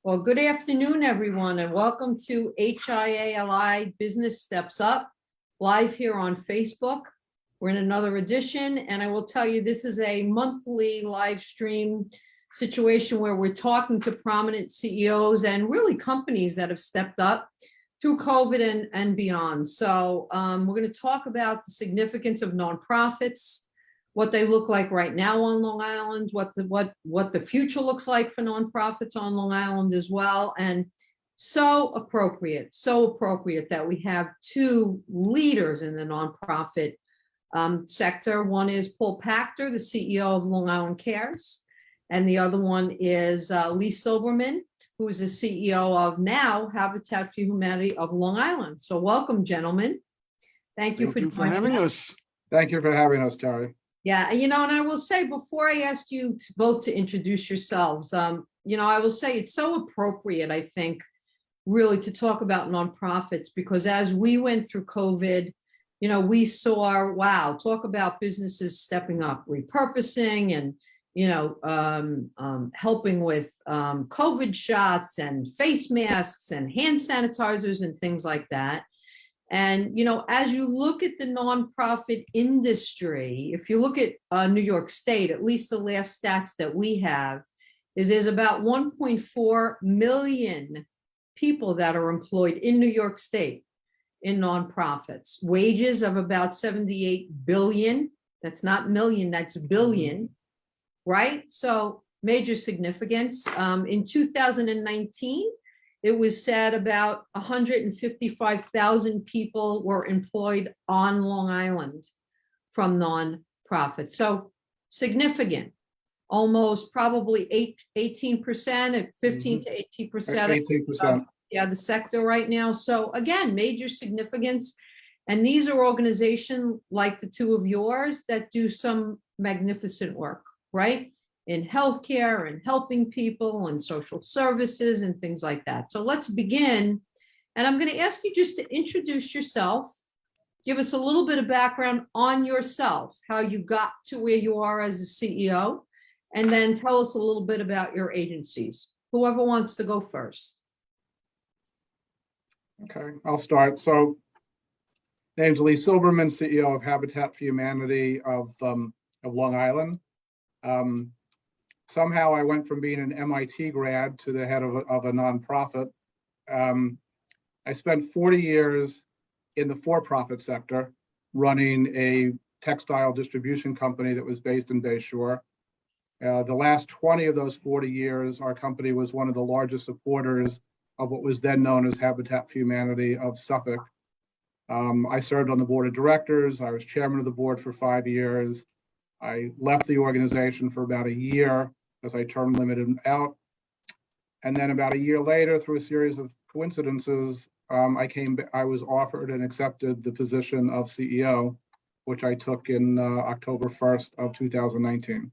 Well, good afternoon, everyone, and welcome to HIA-LI Business Steps Up, live here on Facebook. We're in another edition, and I will tell you, this is a monthly live stream situation where we're talking to prominent CEOs and really companies that have stepped up through COVID and beyond. So we're going to talk about the significance of nonprofits, what they look like right now on Long Island, what the future looks like for nonprofits on Long Island as well. And so appropriate that we have two leaders in the nonprofit sector. One is Paule Pachter, the CEO of Long Island Cares, and the other one is Lee Silberman, who is the CEO of now Habitat for Humanity of Long Island. So welcome, gentlemen. Thank you for having us. Thank you for having us, Terri. Yeah, and I will say, before I ask you both to introduce yourselves, I will say it's so appropriate, I think, really to talk about nonprofits, because as we went through COVID, we saw, wow, talk about businesses stepping up, repurposing and, helping with COVID shots and face masks and hand sanitizers and things like that. And, as you look at the nonprofit industry, if you look at New York State, at least the last stats that we have, is there's about 1.4 million people that are employed in New York State in nonprofits, wages of about 78 billion. That's not million, that's billion, right? So major significance. In 2019, it was said about 155,000 people were employed on Long Island from nonprofits. So significant, almost probably 18%, 15 to 18%. 18%. Yeah, the sector right now. So again, major significance. And these are organizations like the two of yours that do some magnificent work, right? In healthcare and helping people and social services and things like that. So let's begin. And I'm going to ask you just to introduce yourself, give us a little bit of background on yourself, how you got to where you are as a CEO, and then tell us a little bit about your agencies. Whoever wants to go first. Okay, I'll start. So, name's Lee Silberman, CEO of Habitat for Humanity of Long Island. Somehow I went from being an MIT grad to the head of a nonprofit. I spent 40 years in the for-profit sector running a textile distribution company that was based in Bayshore. The last 20 of those 40 years, our company was one of the largest supporters of what was then known as Habitat for Humanity of Suffolk. I served on the board of directors. I was chairman of the board for 5 years. I left the organization for about a year as I term limited out. And then about a year later, through a series of coincidences, I was offered and accepted the position of CEO, which I took in October 1st of 2019.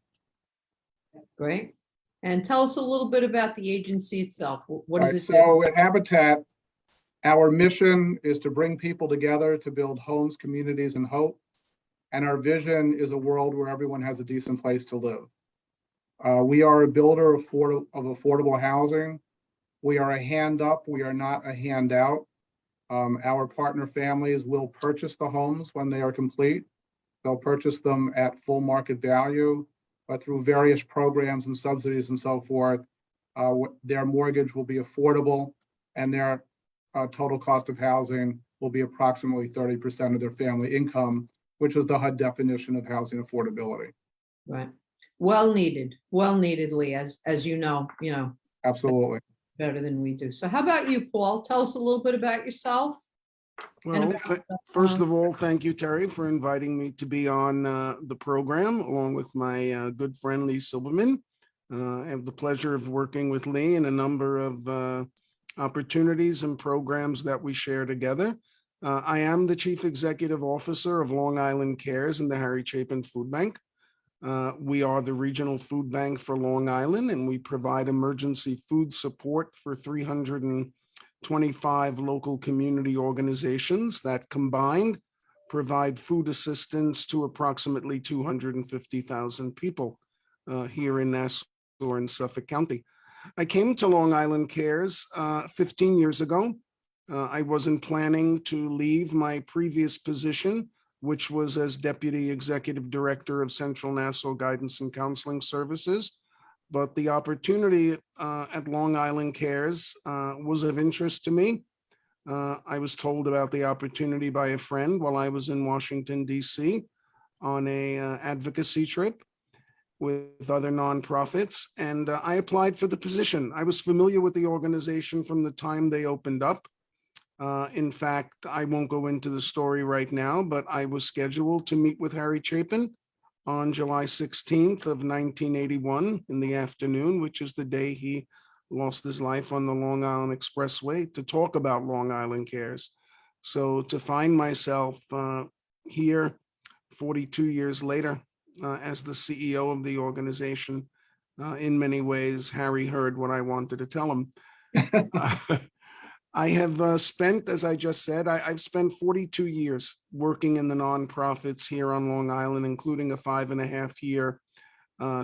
Great. And tell us a little bit about the agency itself. What does it do? So at Habitat, our mission is to bring people together to build homes, communities, and hope. And our vision is a world where everyone has a decent place to live. We are a builder of affordable housing. We are a hand up, we are not a handout. Our partner families will purchase the homes when they are complete. They'll purchase them at full market value, but through various programs and subsidies and so forth, their mortgage will be affordable and their total cost of housing will be approximately 30% of their family income, which is the HUD definition of housing affordability. Right. Well needed, Lee, as you know. Absolutely. Better than we do. So how about you, Paul? Tell us a little bit about yourself. Well, first of all, thank you, Terri, for inviting me to be on the program, along with my good friend, Lee Silberman. I have the pleasure of working with Lee in a number of opportunities and programs that we share together. I am the Chief Executive Officer of Long Island Cares and the Harry Chapin Food Bank. We are the regional food bank for Long Island, and we provide emergency food support for 325 local community organizations that combined provide food assistance to approximately 250,000 people here in Nassau and Suffolk County. I came to Long Island Cares 15 years ago. I wasn't planning to leave my previous position, which was as Deputy Executive Director of Central Nassau Guidance and Counseling Services. But the opportunity at Long Island Cares was of interest to me. I was told about the opportunity by a friend while I was in Washington, D.C. on a advocacy trip with other nonprofits, and I applied for the position. I was familiar with the organization from the time they opened up. In fact, I won't go into the story right now, but I was scheduled to meet with Harry Chapin on July 16th of 1981 in the afternoon, which is the day he lost his life on the Long Island Expressway, to talk about Long Island Cares. So to find myself here 42 years later as the CEO of the organization, in many ways, Harry heard what I wanted to tell him. I have spent, as I just said, I've spent 42 years working in the nonprofits here on Long Island, including a 5.5-year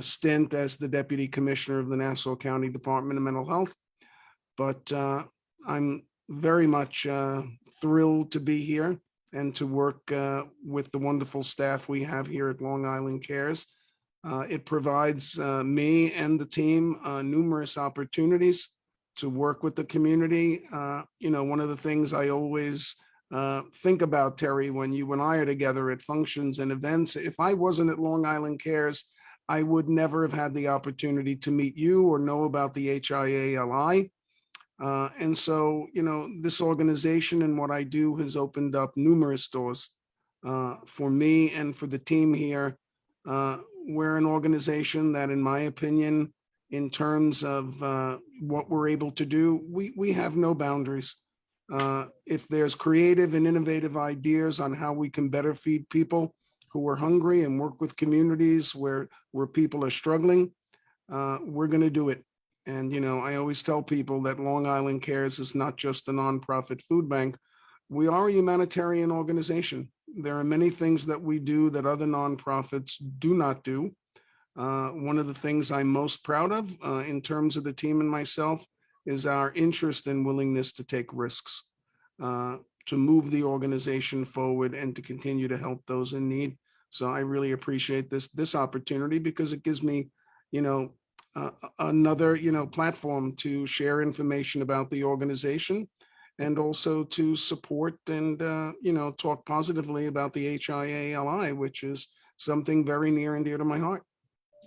stint as the Deputy Commissioner of the Nassau County Department of Mental Health. But I'm very much thrilled to be here and to work with the wonderful staff we have here at Long Island Cares. It provides me and the team numerous opportunities to work with the community. One of the things I always think about, Terry, when you and I are together at functions and events, if I wasn't at Long Island Cares, I would never have had the opportunity to meet you or know about the HIA-LI. And so, this organization and what I do has opened up numerous doors for me and for the team here. We're an organization that, in my opinion, in terms of what we're able to do, we have no boundaries. If there's creative and innovative ideas on how we can better feed people who are hungry and work with communities where people are struggling, we're going to do it. And, I always tell people that Long Island Cares is not just a nonprofit food bank. We are a humanitarian organization. There are many things that we do that other nonprofits do not do. One of the things I'm most proud of in terms of the team and myself is our interest and willingness to take risks, to move the organization forward and to continue to help those in need. So I really appreciate this opportunity because it gives me, another, platform to share information about the organization and also to support and, talk positively about the HIA-LI, which is something very near and dear to my heart.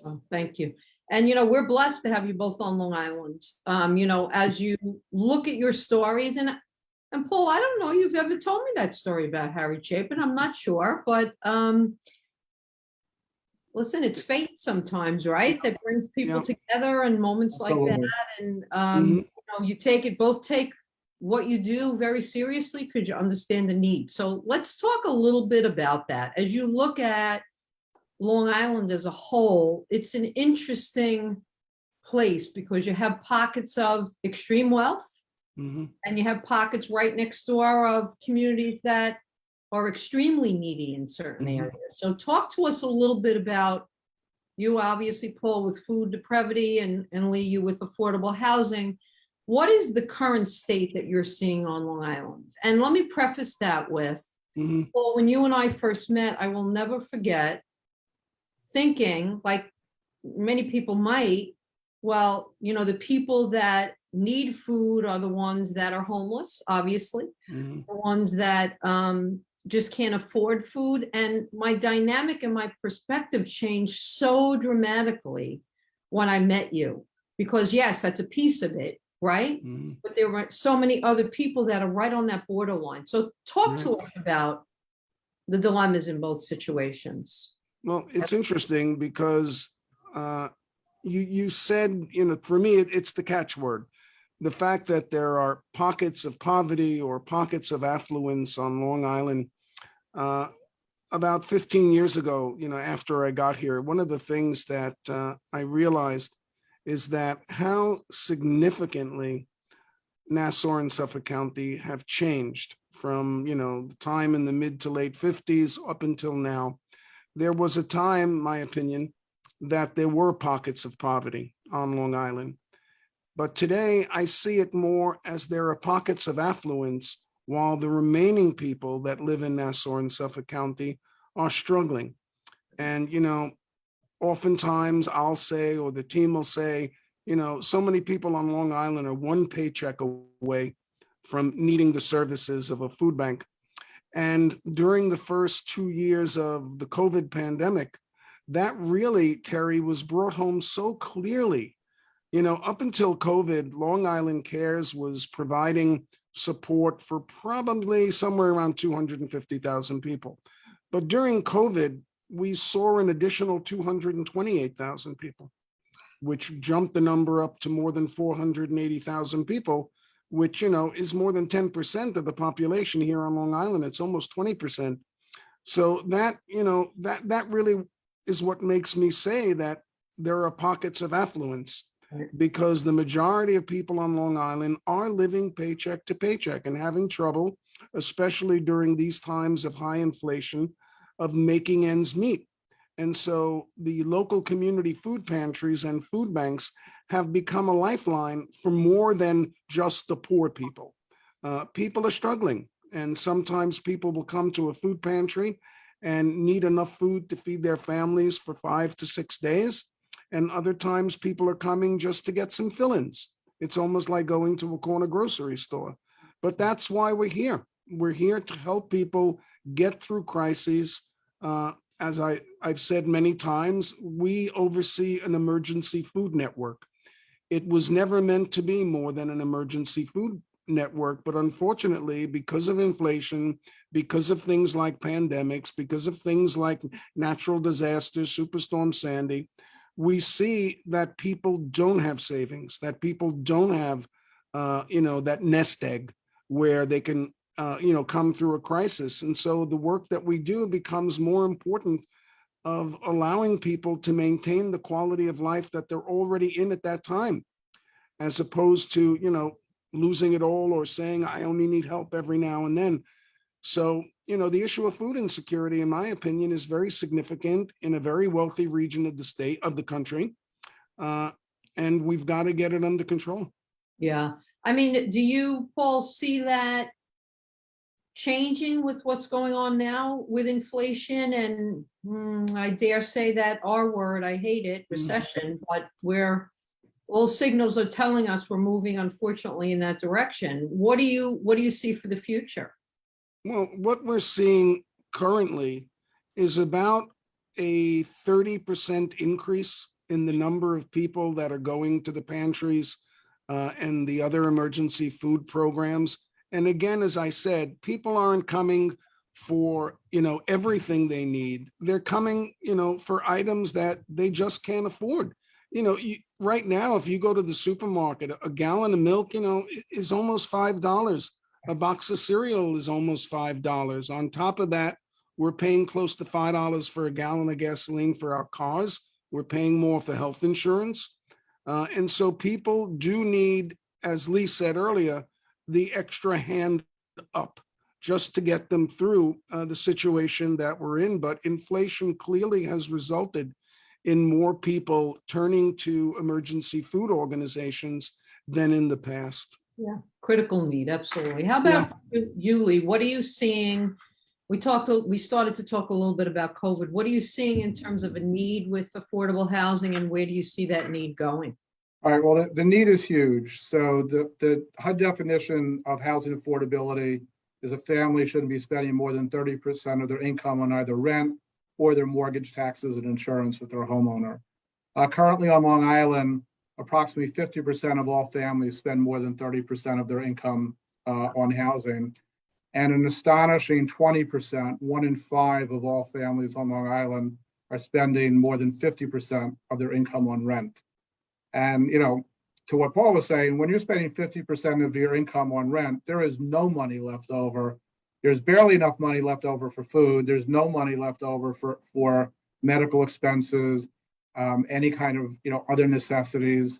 Oh, thank you. And, we're blessed to have you both on Long Island. As you look at your stories, and Paul, I don't know, you've ever told me that story about Harry Chapin. I'm not sure, but listen, it's fate sometimes, right? That brings people together and moments like that. And, you both take what you do very seriously because you understand the need. So let's talk a little bit about that. As you look at Long Island as a whole, it's an interesting place because you have pockets of extreme wealth and you have pockets right next door of communities that are extremely needy in certain areas. So talk to us a little bit about you, obviously, Paul, with food depravity and Lee, you with affordable housing. What is the current state that you're seeing on Long Island? And let me preface that with, Paul, when you and I first met, I will never forget thinking, like many people might, well, the people that need food are the ones that are homeless, obviously, the ones that just can't afford food. And my dynamic and my perspective changed so dramatically when I met you, because yes, that's a piece of it, right? But there were so many other people that are right on that borderline. So talk to us about the dilemmas in both situations. Well, it's interesting because you said, for me, it's the catchword. The fact that there are pockets of poverty or pockets of affluence on Long Island. About 15 years ago, after I got here, one of the things that I realized is that how significantly Nassau and Suffolk County have changed from, the time in the mid to late 50s up until now. There was a time, my opinion, that there were pockets of poverty on Long Island. But today I see it more as there are pockets of affluence while the remaining people that live in Nassau and Suffolk County are struggling. And, oftentimes I'll say, or the team will say, so many people on Long Island are one paycheck away from needing the services of a food bank. And during the first 2 years of the COVID pandemic, that really, Terry, was brought home so clearly. Up until COVID, Long Island Cares was providing support for probably somewhere around 250,000 people. But during COVID, we saw an additional 228,000 people, which jumped the number up to more than 480,000 people, which, is more than 10% of the population here on Long Island. It's almost 20%. So that, that really is what makes me say that there are pockets of affluence, because the majority of people on Long Island are living paycheck to paycheck and having trouble, especially during these times of high inflation, of making ends meet. And so the local community food pantries and food banks have become a lifeline for more than just the poor people. People are struggling, and sometimes people will come to a food pantry and need enough food to feed their families for 5 to 6 days. And other times people are coming just to get some fill-ins. It's almost like going to a corner grocery store. But that's why we're here. We're here to help people get through crises. As I've said many times, we oversee an emergency food network. It was never meant to be more than an emergency food network, but unfortunately, because of inflation, because of things like pandemics, because of things like natural disasters, Superstorm Sandy, we see that people don't have savings, that people don't have, that nest egg where they can, come through a crisis. And so the work that we do becomes more important of allowing people to maintain the quality of life that they're already in at that time, as opposed to, losing it all or saying, I only need help every now and then. So, the issue of food insecurity, in my opinion, is very significant in a very wealthy region of the country. And we've got to get it under control. Yeah. I mean, do you, Paul, see that changing with what's going on now with inflation and I dare say that R word, I hate it, recession, but all signals are telling us we're moving, unfortunately, in that direction. What do you see for the future? Well, what we're seeing currently is about a 30% increase in the number of people that are going to the pantries and the other emergency food programs. And again, as I said, people aren't coming for, everything they need. They're coming, for items that they just can't afford. Right now, if you go to the supermarket, a gallon of milk, is almost $5. A box of cereal is almost $5. On top of that, we're paying close to $5 for a gallon of gasoline for our cars. We're paying more for health insurance. And so people do need, as Lee said earlier, the extra hand up just to get them through the situation that we're in. But inflation clearly has resulted in more people turning to emergency food organizations than in the past. Yeah, critical need, absolutely. How about you, Lee? What are you seeing? We started to talk a little bit about COVID. What are you seeing in terms of a need with affordable housing, and where do you see that need going? All right, well, the need is huge. So the HUD definition of housing affordability is a family shouldn't be spending more than 30% of their income on either rent or their mortgage, taxes, and insurance with their homeowner. Currently on Long Island, approximately 50% of all families spend more than 30% of their income on housing. And an astonishing 20%, 1 in 5 of all families on Long Island are spending more than 50% of their income on rent. And, to what Paul was saying, when you're spending 50% of your income on rent, there is no money left over. There's barely enough money left over for food. There's no money left over for medical expenses, any kind of, other necessities,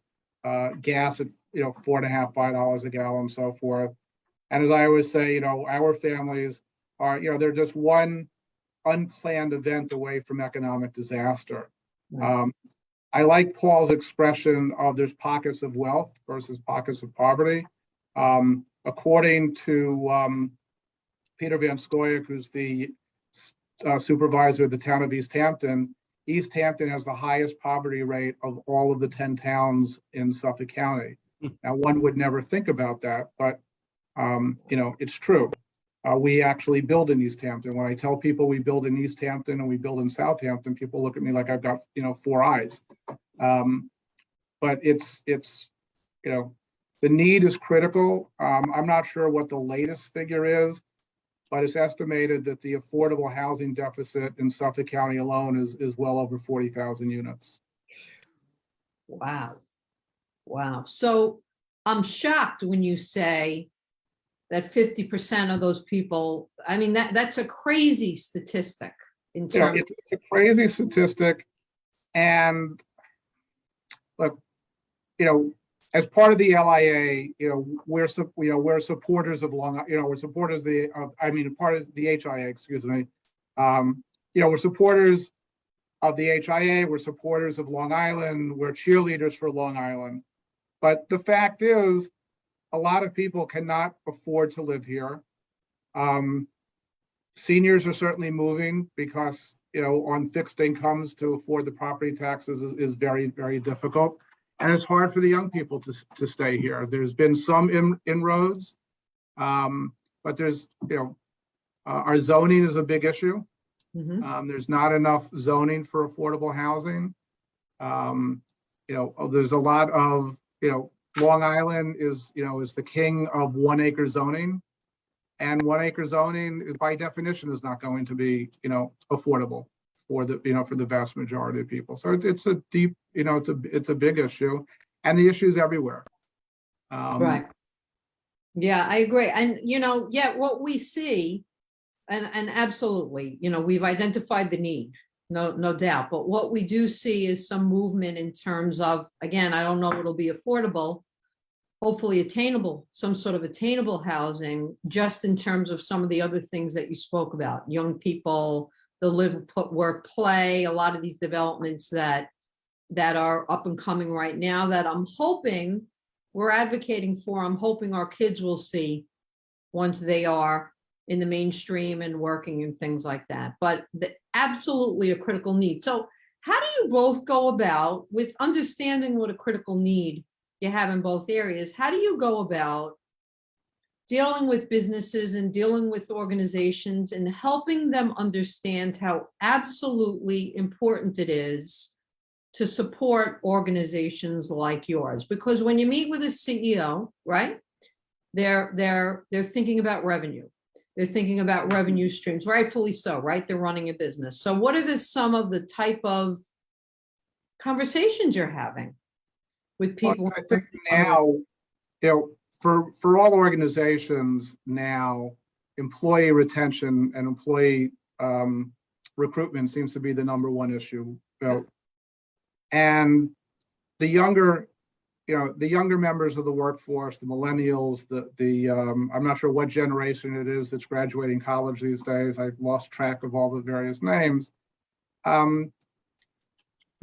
gas at, $4.50, $5 a gallon, so forth. And as I always say, our families are, they're just one unplanned event away from economic disaster. I like Paul's expression of there's pockets of wealth versus pockets of poverty. According to Peter Van Scoyoc, who's the supervisor of the town of East Hampton, East Hampton has the highest poverty rate of all of the 10 towns in Suffolk County. Now, one would never think about that, but it's true. We actually build in East Hampton. When I tell people we build in East Hampton and we build in Southampton, people look at me like I've got 4 eyes. But it's the need is critical. I'm not sure what the latest figure is, but it's estimated that the affordable housing deficit in Suffolk County alone is well over 40,000 units. Wow. Wow. So I'm shocked when you say that 50% of those people, I mean, that's a crazy statistic in terms. It's a crazy statistic. And look, as part of the LIA, we're supporters of we're supporters part of the HIA, excuse me. We're supporters of the HIA, we're supporters of Long Island, we're cheerleaders for Long Island. But the fact is, a lot of people cannot afford to live here. Seniors are certainly moving because, on fixed incomes to afford the property taxes is very, very difficult. And it's hard for the young people to stay here. There's been some inroads, but there's, our zoning is a big issue. Mhm. There's not enough zoning for affordable housing. There's a lot of, Long Island is the king of 1 acre zoning, and 1 acre zoning by definition is not going to be, affordable for the vast majority of people. So it's a deep, it's a big issue, and the issue is everywhere. Right. Yeah, I agree. And, what we see, and absolutely, we've identified the need, no doubt. But what we do see is some movement in terms of, again, I don't know if it'll be affordable, hopefully attainable, some sort of attainable housing, just in terms of some of the other things that you spoke about, young people, the live, work, play, a lot of these developments that are up and coming right now that I'm hoping we're advocating for. I'm hoping our kids will see once they are in the mainstream and working and things like that. But absolutely a critical need. So how do you both go about with understanding what a critical need you have in both areas? How do you go about dealing with businesses and dealing with organizations and helping them understand how absolutely important it is to support organizations like yours? Because when you meet with a CEO, right, they're thinking about revenue. They're thinking about revenue streams, rightfully so, right? They're running a business. So what are some of the type of conversations you're having with people? Well, I think now, for all organizations now, employee retention and employee recruitment seems to be the #1 issue. And the younger members of the workforce, the millennials, I'm not sure what generation it is that's graduating college these days. I've lost track of all the various names.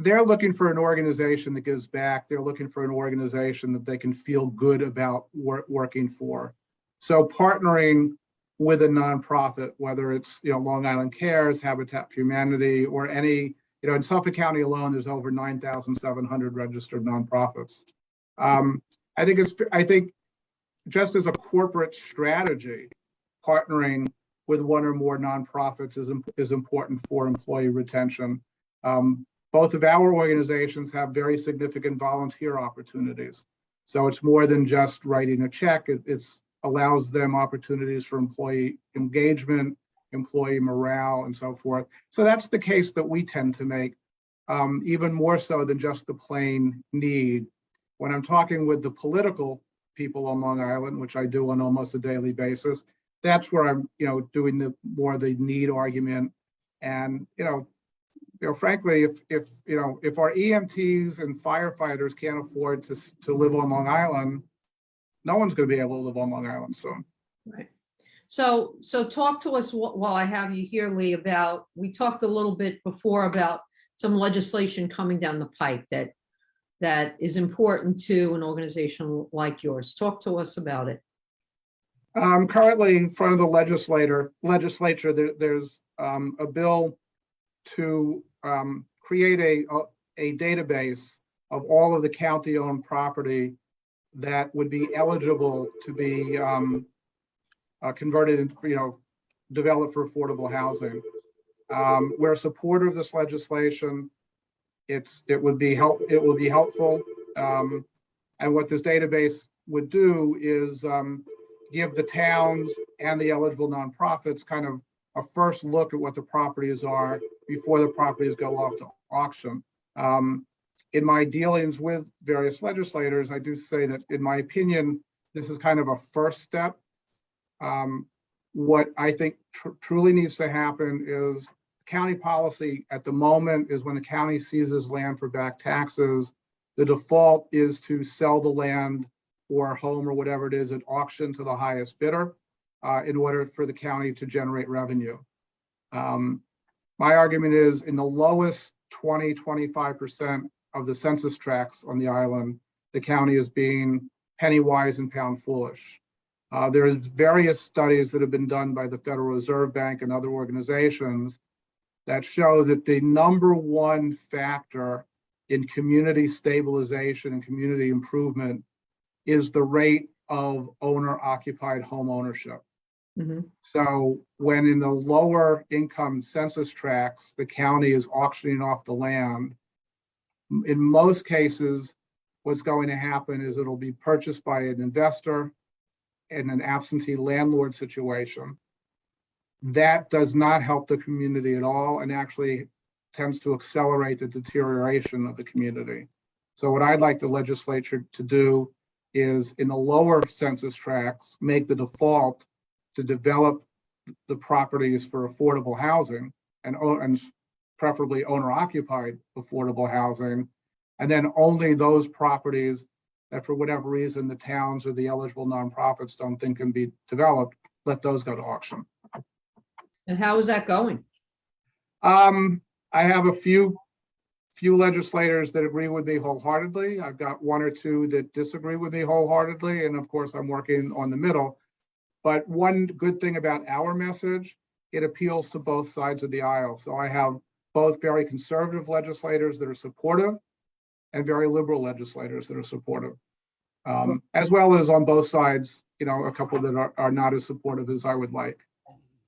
They're looking for an organization that gives back. They're looking for an organization that they can feel good about working for. So partnering with a nonprofit, whether it's Long Island Cares, Habitat for Humanity, or any, in Suffolk County alone, there's over 9,700 registered nonprofits. I think just as a corporate strategy, partnering with one or more nonprofits is important for employee retention. Both of our organizations have very significant volunteer opportunities. So it's more than just writing a check. It allows them opportunities for employee engagement, employee morale, and so forth. So that's the case that we tend to make, even more so than just the plain need. When I'm talking with the political people on Long Island, which I do on almost a daily basis, that's where I'm, doing the need argument. And, frankly, if our EMTs and firefighters can't afford to live on Long Island, no one's going to be able to live on Long Island soon. Right. So talk to us while I have you here, Lee, we talked a little bit before about some legislation coming down the pipe that is important to an organization like yours. Talk to us about it. Currently in front of the legislature, there's a bill to create a database of all of the county-owned property that would be eligible to be converted and developed for affordable housing. We're a supporter of this legislation. It will be helpful. And what this database would do is give the towns and the eligible nonprofits kind of a first look at what the properties are before the properties go off to auction. In my dealings with various legislators, I do say that, in my opinion, this is kind of a first step. What I think truly needs to happen is county policy at the moment is when the county seizes land for back taxes, the default is to sell the land or home or whatever it is at auction to the highest bidder in order for the county to generate revenue. My argument is in the lowest 25% of the census tracts on the island, the county is being penny wise and pound foolish. There is various studies that have been done by the Federal Reserve Bank and other organizations that show that the number one factor in community stabilization and community improvement is the rate of owner-occupied home ownership. Mm-hmm. So when in the lower income census tracts, the county is auctioning off the land, in most cases, what's going to happen is it'll be purchased by an investor in an absentee landlord situation. That does not help the community at all and actually tends to accelerate the deterioration of the community. So what I'd like the legislature to do is in the lower census tracts, make the default to develop the properties for affordable housing and preferably owner-occupied affordable housing, and then only those properties that for whatever reason the towns or the eligible nonprofits don't think can be developed, let those go to auction. And how is that going? I have a few legislators that agree with me wholeheartedly. I've got one or two that disagree with me wholeheartedly, and of course I'm working on the middle. But one good thing about our message, it appeals to both sides of the aisle. So I have both very conservative legislators that are supportive and very liberal legislators that are supportive, as well as on both sides, a couple that are not as supportive as I would like.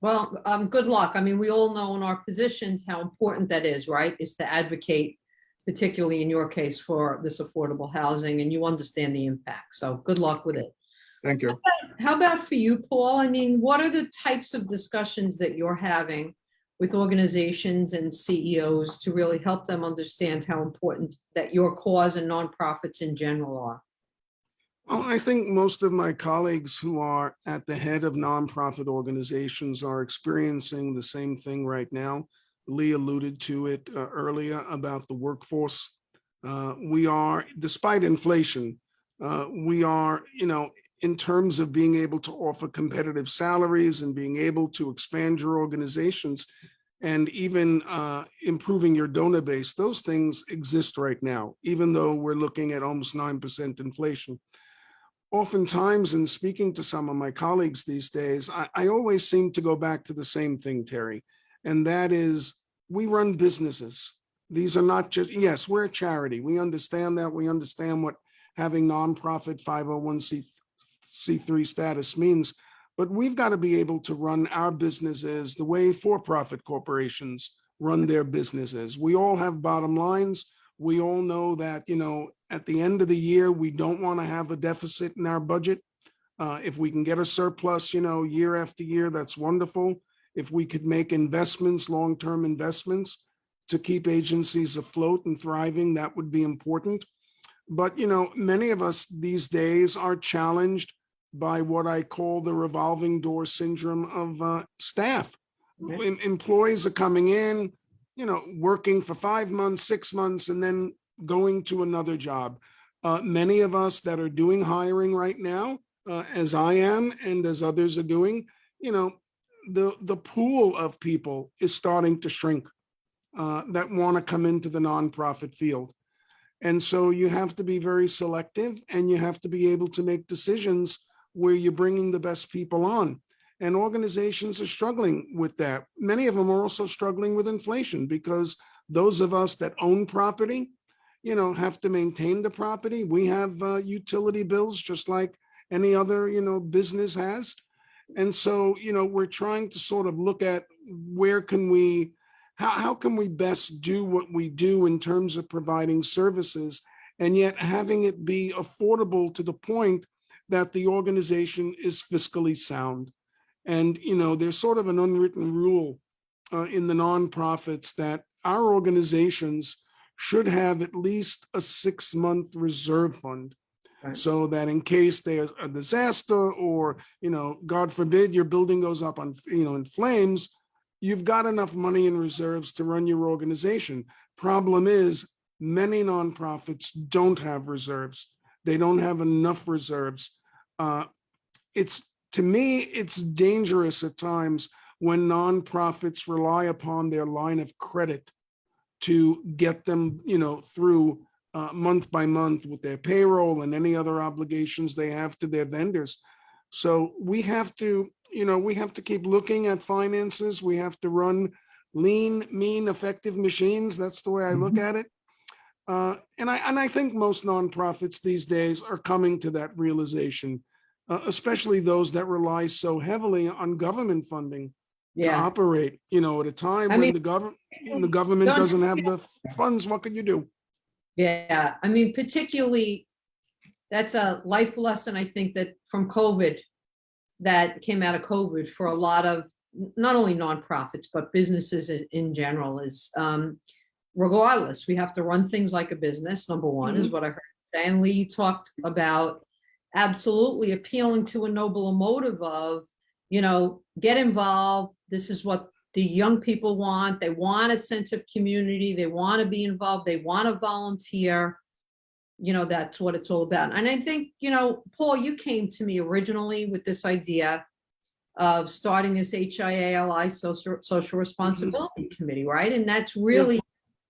Well, good luck. I mean, we all know in our positions how important that is, right? Is to advocate, particularly in your case, for this affordable housing, and you understand the impact. So good luck with it. Thank you. How about for you, Paul? I mean, what are the types of discussions that you're having with organizations and CEOs to really help them understand how important that your cause and nonprofits in general are? Well, I think most of my colleagues who are at the head of nonprofit organizations are experiencing the same thing right now. Lee alluded to it earlier about the workforce. We are, despite inflation, we are, in terms of being able to offer competitive salaries and being able to expand your organizations and even improving your donor base, those things exist right now, even though we're looking at almost 9% inflation. Oftentimes, in speaking to some of my colleagues these days, I always seem to go back to the same thing, Terry, and that is we run businesses. These are not just, yes, we're a charity. We understand that. We understand what having nonprofit 501c3 status means, but we've got to be able to run our businesses the way for-profit corporations run their businesses. We all have bottom lines. We all know that, at the end of the year, we don't want to have a deficit in our budget. If we can get a surplus, year after year, that's wonderful. If we could make investments, long-term investments to keep agencies afloat and thriving, that would be important. But, many of us these days are challenged by what I call the revolving door syndrome of staff. Okay. Employees are coming in, working for 5 months, 6 months, and then going to another job. Many of us that are doing hiring right now, as I am and as others are doing, the pool of people is starting to shrink. that want to come into the nonprofit field. And so you have to be very selective, and you have to be able to make decisions where you're bringing the best people on. And organizations are struggling with that. Many of them are also struggling with inflation, because those of us that own property, have to maintain the property. We have utility bills just like any other, business has. And so, we're trying to sort of look at how can we best do what we do in terms of providing services, and yet having it be affordable to the point that the organization is fiscally sound. And, there's sort of an unwritten rule in the nonprofits that our organizations should have at least a 6-month reserve fund. Right. So that in case there's a disaster, or, God forbid, your building goes up on, in flames, you've got enough money in reserves to run your organization. Problem is, many nonprofits don't have reserves. They don't have enough reserves. To me, it's dangerous at times when nonprofits rely upon their line of credit to get them, through month by month with their payroll and any other obligations they have to their vendors. So we have to keep looking at finances. We have to run lean, mean, effective machines. That's the way I look at it. And I think most nonprofits these days are coming to that realization, especially those that rely so heavily on government funding to operate, at a time when the government doesn't have the funds. What can you do? Yeah, I mean, particularly, that's a life lesson, I think, that from COVID, that came out of COVID for a lot of not only nonprofits, but businesses in general, is regardless, we have to run things like a business. Number one is what I heard you say. And Lee talked about absolutely appealing to a nobler motive of, get involved. This is what the young people want. They want a sense of community. They want to be involved. They want to volunteer. That's what it's all about. And I think, Paul, you came to me originally with this idea of starting this HIA-LI social responsibility committee, right? And that's really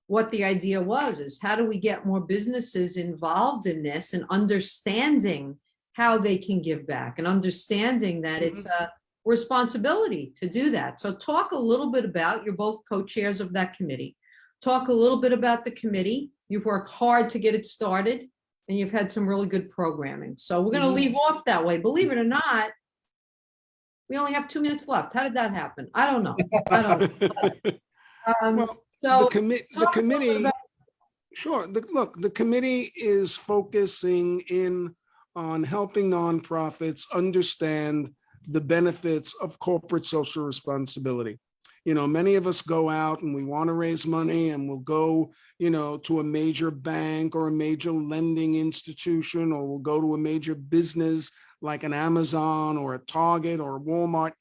what the idea was, is how do we get more businesses involved in this and understanding how they can give back, and understanding that it's a responsibility to do that. So talk a little bit about, you're both co-chairs of that committee. Talk a little bit about the committee. You've worked hard to get it started, and you've had some really good programming. So we're going to leave off that way. Believe it or not, we only have 2 minutes left. How did that happen? I don't know. Well, so the committee, sure. The committee is focusing in on helping nonprofits understand the benefits of corporate social responsibility. Many of us go out and we want to raise money, and we'll go, to a major bank or a major lending institution, or we'll go to a major business like an Amazon or a Target or a Walmart.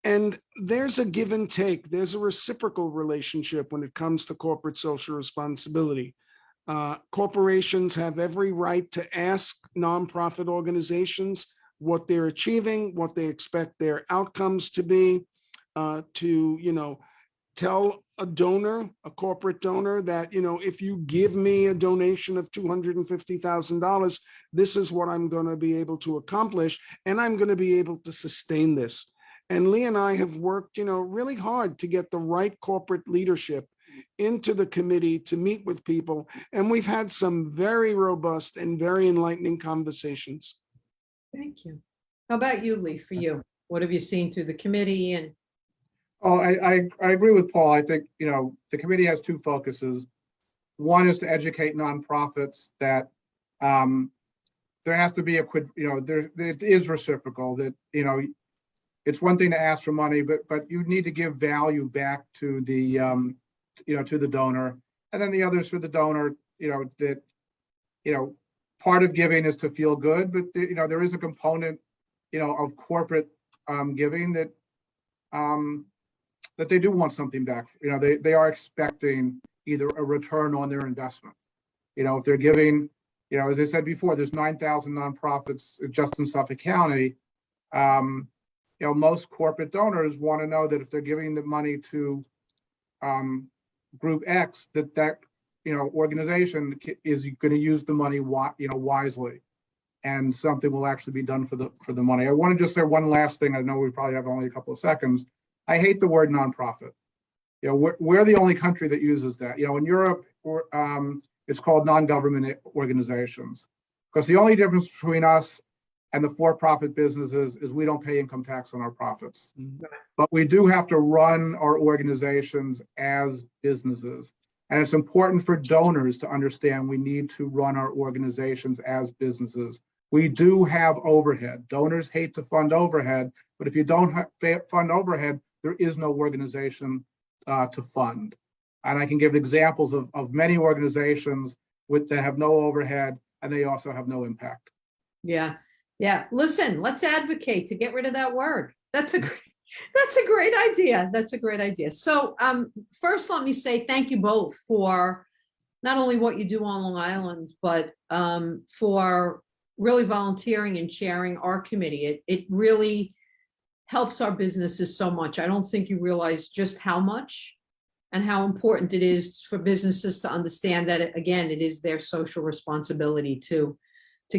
And there's a give and take. There's a reciprocal relationship when it comes to corporate social responsibility. Corporations have every right to ask nonprofit organizations what they're achieving, what they expect their outcomes to be, to, tell a donor, a corporate donor, that, if you give me a donation of $250,000, this is what I'm going to be able to accomplish, and I'm going to be able to sustain this. And Lee and I have worked, really hard to get the right corporate leadership into the committee to meet with people. And we've had some very robust and very enlightening conversations. Thank you. How about you, Lee, for you? What have you seen through the committee? And Oh, I agree with Paul. I think, the committee has two focuses. One is to educate nonprofits that there has to be it is reciprocal, that, it's one thing to ask for money, but you need to give value back to the, to the donor. And then the others for the donor, that, part of giving is to feel good, but, there is a component, of corporate giving that they do want something back. They are expecting either a return on their investment. If they're giving, as I said before, there's 9,000 nonprofits just in Suffolk County. Most corporate donors want to know that if they're giving the money to group X, that organization is going to use the money wisely, and something will actually be done for the money. I want to just say one last thing. I know we probably have only a couple of seconds. I hate the word nonprofit. We're the only country that uses that. In Europe, it's called non-government organizations, because the only difference between us and the for-profit businesses is we don't pay income tax on our profits. Mhm. But we do have to run our organizations as businesses. And it's important for donors to understand we need to run our organizations as businesses. We do have overhead. Donors hate to fund overhead, but if you don't fund overhead, there is no organization to fund. And I can give examples of many organizations that have no overhead, and they also have no impact. Yeah. Yeah. Listen, let's advocate to get rid of that word. That's a great idea. That's a great idea. So first, let me say thank you both for not only what you do on Long Island, but for really volunteering and chairing our committee. It really helps our businesses so much. I don't think you realize just how much and how important it is for businesses to understand that, again, it is their social responsibility to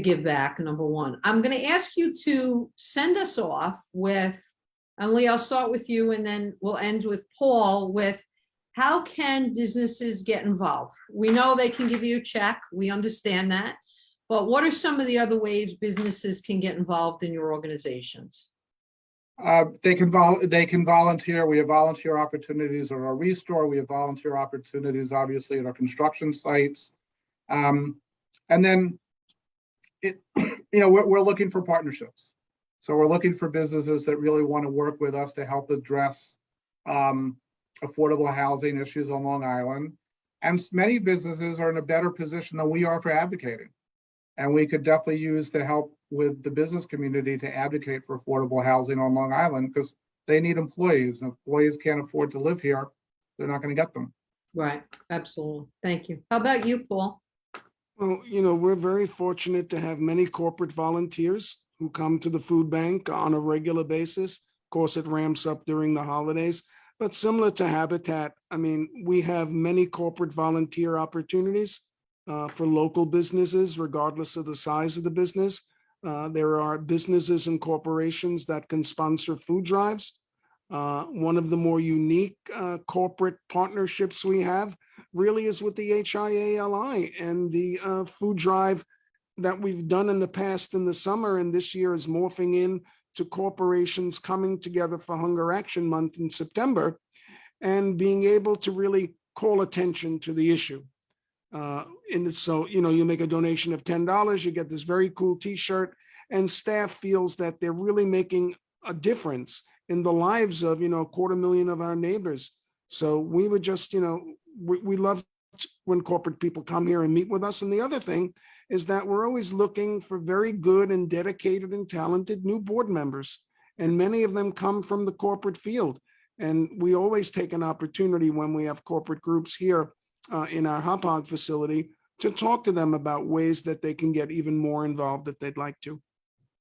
give back, number one. I'm going to ask you to send us off with, and Lee, I'll start with you, and then we'll end with Paul with how can businesses get involved? We know they can give you a check. We understand that. But what are some of the other ways businesses can get involved in your organizations? They can volunteer. We have volunteer opportunities at our restore. We have volunteer opportunities, obviously, at our construction sites. And then, we're looking for partnerships. So we're looking for businesses that really want to work with us to help address affordable housing issues on Long Island. And many businesses are in a better position than we are for advocating. And we could definitely use the help with the business community to advocate for affordable housing on Long Island, because they need employees. And if employees can't afford to live here, they're not going to get them. Right. Absolutely. Thank you. How about you, Paul? Well, we're very fortunate to have many corporate volunteers who come to the food bank on a regular basis. Of course, it ramps up during the holidays, but similar to Habitat, we have many corporate volunteer opportunities for local businesses, regardless of the size of the business. There are businesses and corporations that can sponsor food drives. One of the more unique corporate partnerships we have really is with the HIA-LI and the food drive that we've done in the past in the summer, and this year is morphing in to corporations coming together for Hunger Action Month in September and being able to really call attention to the issue. So, you make a donation of $10, you get this very cool t-shirt, and staff feels that they're really making a difference in the lives of, 250,000 of our neighbors. So we would just, we love when corporate people come here and meet with us. And the other thing is that we're always looking for very good and dedicated and talented new board members. And many of them come from the corporate field. And we always take an opportunity when we have corporate groups here in our Hop Hog facility to talk to them about ways that they can get even more involved if they'd like to.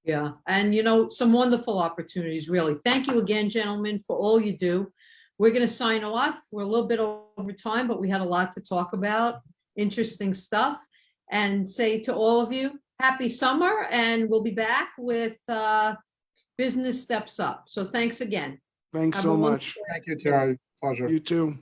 Yeah. And, some wonderful opportunities, really. Thank you again, gentlemen, for all you do. We're going to sign off. We're a little bit over time, but we had a lot to talk about, interesting stuff, and say to all of you, happy summer, and we'll be back with Business Steps Up. So thanks again. Thanks so much. Thank you, Terri. Pleasure. You too.